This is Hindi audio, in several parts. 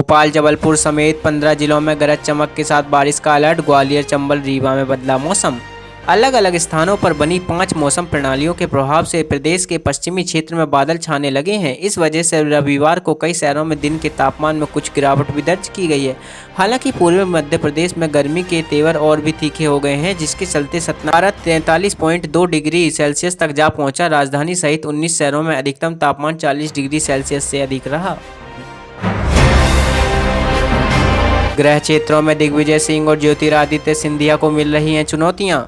भोपाल, जबलपुर समेत 15 जिलों में गरज चमक के साथ बारिश का अलर्ट। ग्वालियर, चंबल, रीवा में बदला मौसम। अलग अलग स्थानों पर बनी 5 मौसम प्रणालियों के प्रभाव से प्रदेश के पश्चिमी क्षेत्र में बादल छाने लगे हैं। इस वजह से रविवार को कई शहरों में दिन के तापमान में कुछ गिरावट भी दर्ज की गई है। हालांकि पूर्वी मध्य प्रदेश में गर्मी के तेवर और भी तीखे हो गए हैं, जिसके चलते सतना 43.2 डिग्री सेल्सियस तक जा पहुंचा। राजधानी सहित 19 शहरों में अधिकतम तापमान 40 डिग्री सेल्सियस से अधिक रहा। गृह क्षेत्रों में दिग्विजय सिंह और ज्योतिरादित्य सिंधिया को मिल रही हैं चुनौतियां।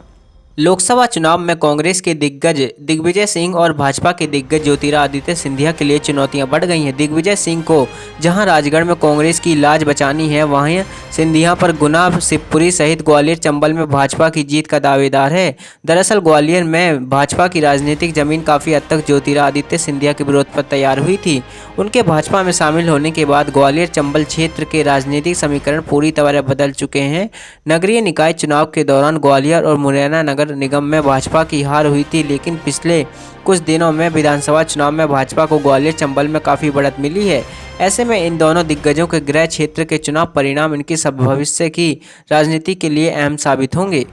लोकसभा चुनाव में कांग्रेस के दिग्गज दिग्विजय सिंह और भाजपा के दिग्गज ज्योतिरादित्य सिंधिया के लिए चुनौतियां बढ़ गई हैं। दिग्विजय सिंह को जहां राजगढ़ में कांग्रेस की लाज बचानी है, वहीं सिंधिया पर गुना, शिवपुरी सहित ग्वालियर, चंबल में भाजपा की जीत का दावेदार है। दरअसल ग्वालियर में भाजपा की राजनीतिक जमीन काफ़ी हद तक ज्योतिरादित्य सिंधिया के विरोध पर तैयार हुई थी। उनके भाजपा में शामिल होने के बाद ग्वालियर चंबल क्षेत्र के राजनीतिक समीकरण पूरी तरह बदल चुके हैं। नगरीय निकाय चुनाव के दौरान ग्वालियर और मुरैना नगर निगम में भाजपा की हार हुई थी, लेकिन पिछले कुछ दिनों में विधानसभा चुनाव में भाजपा को ग्वालियर चंबल में काफ़ी बढ़त मिली है। ऐसे में इन दोनों दिग्गजों के गृह क्षेत्र के चुनाव परिणाम इनकी भविष्य की राजनीति के लिए अहम साबित होंगे।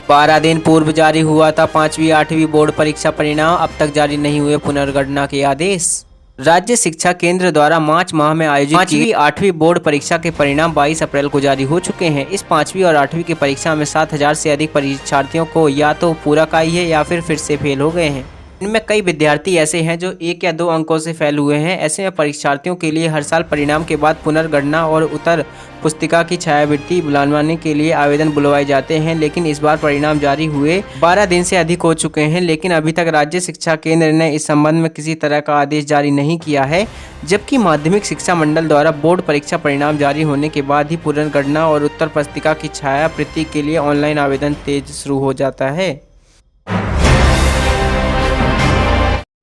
12 दिन पूर्व जारी हुआ था 5वीं 8वीं बोर्ड परीक्षा परिणाम, अब तक जारी नहीं हुए पुनर्गणना के आदेश। राज्य शिक्षा केंद्र द्वारा मार्च माह में आयोजित 5वीं 8वीं बोर्ड परीक्षा के परिणाम 22 अप्रैल को जारी हो चुके हैं। इस 5वीं और 8वीं की परीक्षा में 7000 से अधिक परीक्षार्थियों को या तो पूरा आई है या फिर से फेल हो गए हैं। इनमें कई विद्यार्थी ऐसे हैं जो 1 या 2 अंकों से फेल हुए हैं। ऐसे में परीक्षार्थियों के लिए हर साल परिणाम के बाद पुनर्गणना और उत्तर पुस्तिका की छायावृत्ति बुलवाने के लिए आवेदन बुलवाए जाते हैं, लेकिन इस बार परिणाम जारी हुए 12 दिन से अधिक हो चुके हैं, लेकिन अभी तक राज्य शिक्षा केंद्र ने इस संबंध में किसी तरह का आदेश जारी नहीं किया है। जबकि माध्यमिक शिक्षा मंडल द्वारा बोर्ड परीक्षा परिणाम जारी होने के बाद ही पुनर्गणना और उत्तर पुस्तिका की छायावृत्ति के लिए ऑनलाइन आवेदन तेज शुरू हो जाता है।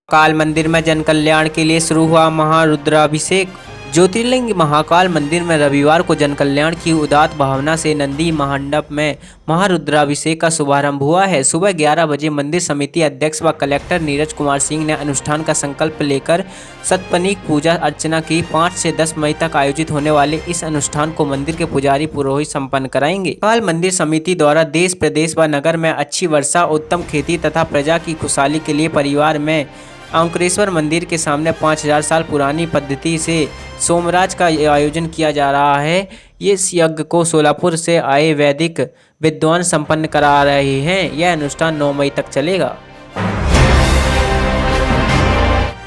महाकाल मंदिर में जन कल्याण के लिए शुरू हुआ महारुद्राभिषेक। ज्योतिर्लिंग महाकाल मंदिर में रविवार को जन कल्याण की उदात्त भावना से नंदी महामंडप में महारुद्राभिषेक का शुभारंभ हुआ है। सुबह 11 बजे मंदिर समिति अध्यक्ष व कलेक्टर नीरज कुमार सिंह ने अनुष्ठान का संकल्प लेकर सतपनीक पूजा अर्चना की। 5 से 10 मई तक आयोजित होने वाले इस अनुष्ठान को मंदिर के पुजारी पुरोहित संपन्न कराएंगे। काल मंदिर समिति द्वारा देश, प्रदेश व नगर में अच्छी वर्षा, उत्तम खेती तथा प्रजा की खुशहाली के लिए परिवार में अंकुरेश्वर मंदिर के सामने 5000 साल पुरानी पद्धति से सोमराज का आयोजन किया जा रहा है। इस यज्ञ को सोलापुर से आए वैदिक विद्वान संपन्न करा रहे हैं। यह अनुष्ठान 9 मई तक चलेगा।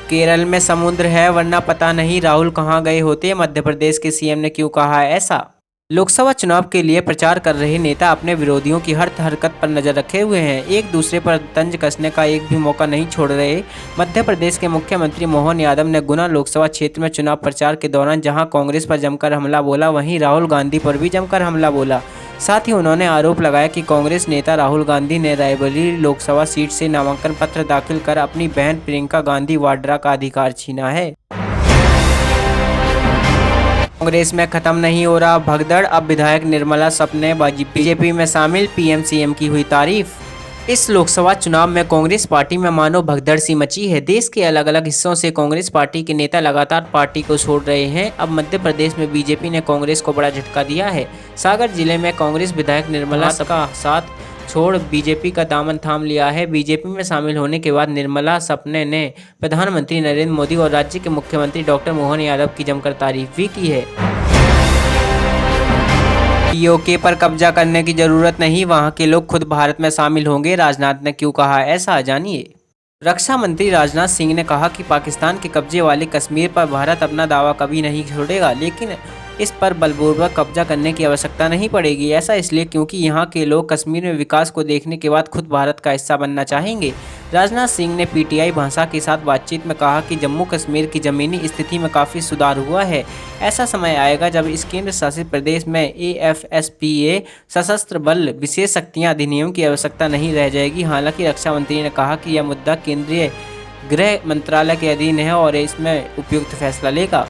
केरल में समुद्र है वरना पता नहीं राहुल कहां गए होते, मध्य प्रदेश के सीएम ने क्यों कहा ऐसा। लोकसभा चुनाव के लिए प्रचार कर रहे नेता अपने विरोधियों की हर हरकत पर नजर रखे हुए हैं। एक दूसरे पर तंज कसने का एक भी मौका नहीं छोड़ रहे। मध्य प्रदेश के मुख्यमंत्री मोहन यादव ने गुना लोकसभा क्षेत्र में चुनाव प्रचार के दौरान जहां कांग्रेस पर जमकर हमला बोला, वहीं राहुल गांधी पर भी जमकर हमला बोला। साथ ही उन्होंने आरोप लगाया कि कांग्रेस नेता राहुल गांधी ने रायबरेली लोकसभा सीट से नामांकन पत्र दाखिल कर अपनी बहन प्रियंका गांधी वाड्रा का अधिकार छीना है। कांग्रेस में खत्म नहीं हो रहा भगदड़, अब विधायक निर्मला सपने बीजेपी में शामिल, पीएम सीएम की हुई तारीफ। इस लोकसभा चुनाव में कांग्रेस पार्टी में मानो भगदड़ सी मची है। देश के अलग अलग हिस्सों से कांग्रेस पार्टी के नेता लगातार पार्टी को छोड़ रहे हैं। अब मध्य प्रदेश में बीजेपी ने कांग्रेस को बड़ा झटका दिया है। सागर जिले में कांग्रेस विधायक निर्मला का साथ छोड़ बीजेपी का दामन थाम लिया है। बीजेपी में शामिल होने के बाद निर्मला सपने ने प्रधानमंत्री नरेंद्र मोदी और राज्य के मुख्यमंत्री डॉक्टर मोहन यादव की जमकर तारीफ भी की है। पीओके पर कब्जा करने की जरूरत नहीं, वहां के लोग खुद भारत में शामिल होंगे, राजनाथ ने क्यों कहा ऐसा, जानिए। रक्षा मंत्री राजनाथ सिंह ने कहा कि पाकिस्तान के कब्जे वाले कश्मीर पर भारत अपना दावा कभी नहीं छोड़ेगा, लेकिन इस पर बलपूर्वक कब्जा करने की आवश्यकता नहीं पड़ेगी। ऐसा इसलिए क्योंकि यहाँ के लोग कश्मीर में विकास को देखने के बाद खुद भारत का हिस्सा बनना चाहेंगे। राजनाथ सिंह ने पीटीआई भाषा के साथ बातचीत में कहा कि जम्मू कश्मीर की ज़मीनी स्थिति में काफ़ी सुधार हुआ है। ऐसा समय आएगा जब इस केंद्र शासित प्रदेश में AFSPA सशस्त्र बल विशेष शक्तियाँ अधिनियम की आवश्यकता नहीं रह जाएगी। हालांकि रक्षा मंत्री ने कहा कि यह मुद्दा केंद्रीय गृह मंत्रालय के अधीन है और इसमें उपयुक्त फैसला लेगा।